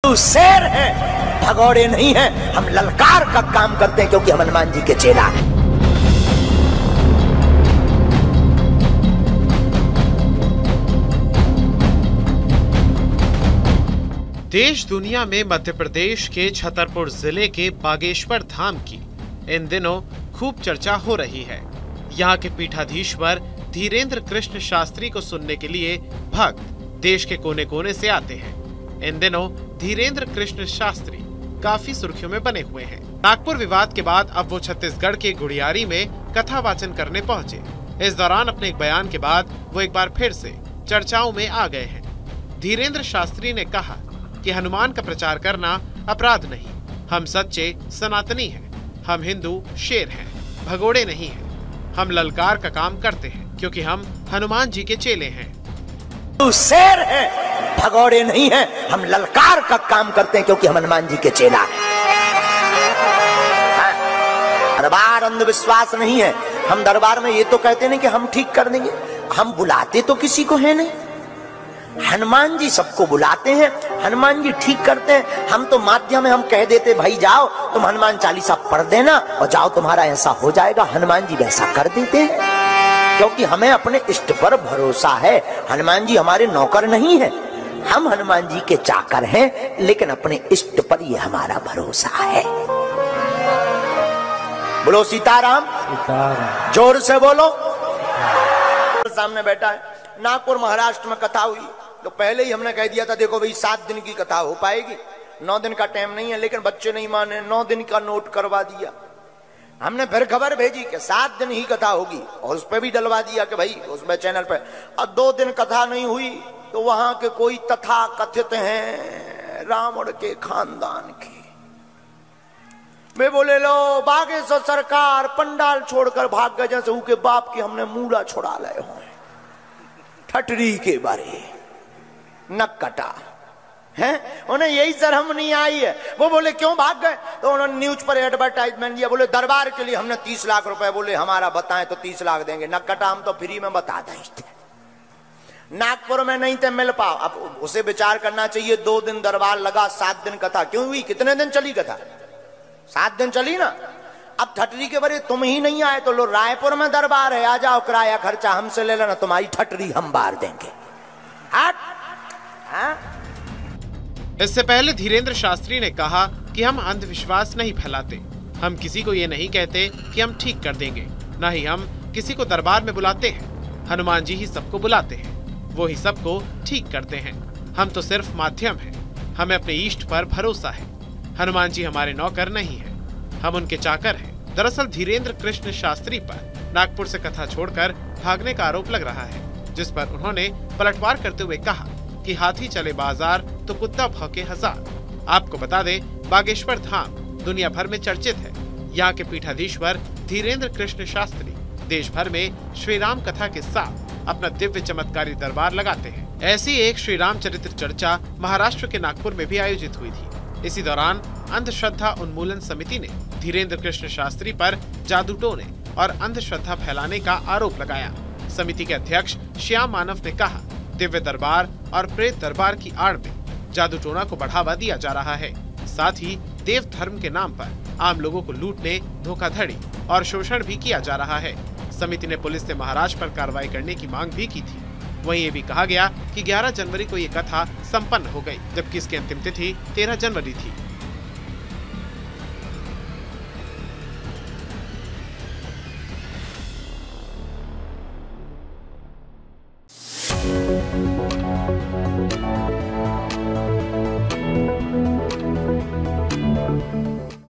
तू शेर है, भगोड़े नहीं है। हम ललकार का काम करते हैं क्योंकि हम हनुमान जी के चेला हैं। देश दुनिया में मध्य प्रदेश के छतरपुर जिले के बागेश्वर धाम की इन दिनों खूब चर्चा हो रही है। यहाँ के पीठाधीश्वर धीरेन्द्र कृष्ण शास्त्री को सुनने के लिए भक्त देश के कोने कोने से आते हैं। इन दिनों धीरेन्द्र कृष्ण शास्त्री काफी सुर्खियों में बने हुए हैं। नागपुर विवाद के बाद अब वो छत्तीसगढ़ के गुड़ियारी में कथा वाचन करने पहुंचे। इस दौरान अपने एक बयान के बाद वो एक बार फिर से चर्चाओं में आ गए हैं। धीरेन्द्र शास्त्री ने कहा कि हनुमान का प्रचार करना अपराध नहीं, हम सच्चे सनातनी हैं, हम हिंदू शेर हैं, भगोड़े नहीं हैं, हम ललकार का काम करते हैं क्योंकि हम हनुमान जी के चेले हैं। तू शेर है, भगोड़े नहीं है, हम ललकार का काम करते हैं क्योंकि हम हनुमान जी के चेला हैं। दरबार अंधविश्वास नहीं है। हम दरबार में ये तो कहते नहीं कि हम ठीक कर देंगे, हम बुलाते तो किसी को है नहीं। हनुमान जी सबको बुलाते हैं, हनुमान जी ठीक करते हैं। हम तो माध्यम में हम कह देते भाई जाओ तुम हनुमान चालीसा पढ़ देना और जाओ तुम्हारा ऐसा हो जाएगा। हनुमान जी वैसा कर देते हैं क्योंकि हमें अपने इष्ट पर भरोसा है। हनुमान जी हमारे नौकर नहीं है, हम हनुमान जी के चाकर हैं, लेकिन अपने इष्ट पर ये हमारा भरोसा है। बोलो सीताराम, सीताराम। जोर से बोलो। सामने बैठा है। नागपुर महाराष्ट्र में कथा हुई तो पहले ही हमने कह दिया था देखो भाई 7 दिन की कथा हो पाएगी, 9 दिन का टाइम नहीं है, लेकिन बच्चे नहीं माने, 9 दिन का नोट करवा दिया। हमने फिर खबर भेजी कि 7 दिन ही कथा होगी और उस पर भी डलवा दिया कि भाई उसमें चैनल पे। और 2 दिन कथा नहीं हुई तो वहां के कोई तथा कथित हैं रावण के खानदान के वे बोले लो बागेश्वर सरकार पंडाल छोड़कर भाग गए जैसे उनके बाप की हमने मूड़ा छुड़ा लाए हो। ठटरी के बारे नक कटा है, उन्हें यही शर्म नहीं आई है। वो बोले क्यों भाग गए तो उन्होंने न्यूज पर एडवर्टाइजमेंट दिया, बोले दरबार के लिए हमने 30 लाख रुपए, बोले हमारा बताएं तो 30 लाख देंगे। नक कटा, हम तो फ्री में बता दें। नागपुर में नहीं थे मिल पाओ। अब उसे विचार करना चाहिए, 2 दिन दरबार लगा, 7 दिन कथा क्यों हुई? कितने दिन चली कथा? 7 दिन चली ना। अब ठटरी के बारे तुम ही नहीं आए तो लो रायपुर में दरबार है, आ जाओ, किराया खर्चा हमसे ले लेना, तुम्हारी ठटरी हम बार देंगे। इससे पहले धीरेन्द्र शास्त्री ने कहा कि हम अंधविश्वास नहीं फैलाते, हम किसी को ये नहीं कहते कि हम ठीक कर देंगे, न ही हम किसी को दरबार में बुलाते हैं। हनुमान जी ही सबको बुलाते हैं, वो ही सबको ठीक करते हैं। हम तो सिर्फ माध्यम हैं, हमें अपने इष्ट पर भरोसा है। हनुमान जी हमारे नौकर नहीं है, हम उनके चाकर हैं। दरअसल धीरेन्द्र कृष्ण शास्त्री पर नागपुर से कथा छोड़कर भागने का आरोप लग रहा है, जिस पर उन्होंने पलटवार करते हुए कहा कि हाथी चले बाजार तो कुत्ता भौंके हजार। आपको बता दें बागेश्वर धाम दुनिया भर में चर्चित है। यहाँ के पीठाधीश्वर धीरेन्द्र कृष्ण शास्त्री देश भर में श्री राम कथा के साथ अपना दिव्य चमत्कारी दरबार लगाते हैं। ऐसी एक श्री राम चरित्र चर्चा महाराष्ट्र के नागपुर में भी आयोजित हुई थी। इसी दौरान अंधश्रद्धा उन्मूलन समिति ने धीरेन्द्र कृष्ण शास्त्री पर जादू टोने और अंधश्रद्धा फैलाने का आरोप लगाया। समिति के अध्यक्ष श्याम मानव ने कहा दिव्य दरबार और प्रेत दरबार की आड़ में जादू टोना को बढ़ावा दिया जा रहा है। साथ ही देव धर्म के नाम पर आम लोगों को लूटने, धोखाधड़ी और शोषण भी किया जा रहा है। समिति ने पुलिस से महाराज पर कार्रवाई करने की मांग भी की थी। वहीं ये भी कहा गया कि 11 जनवरी को ये कथा संपन्न हो गई, जबकि इसकी अंतिम तिथि 13 जनवरी थी।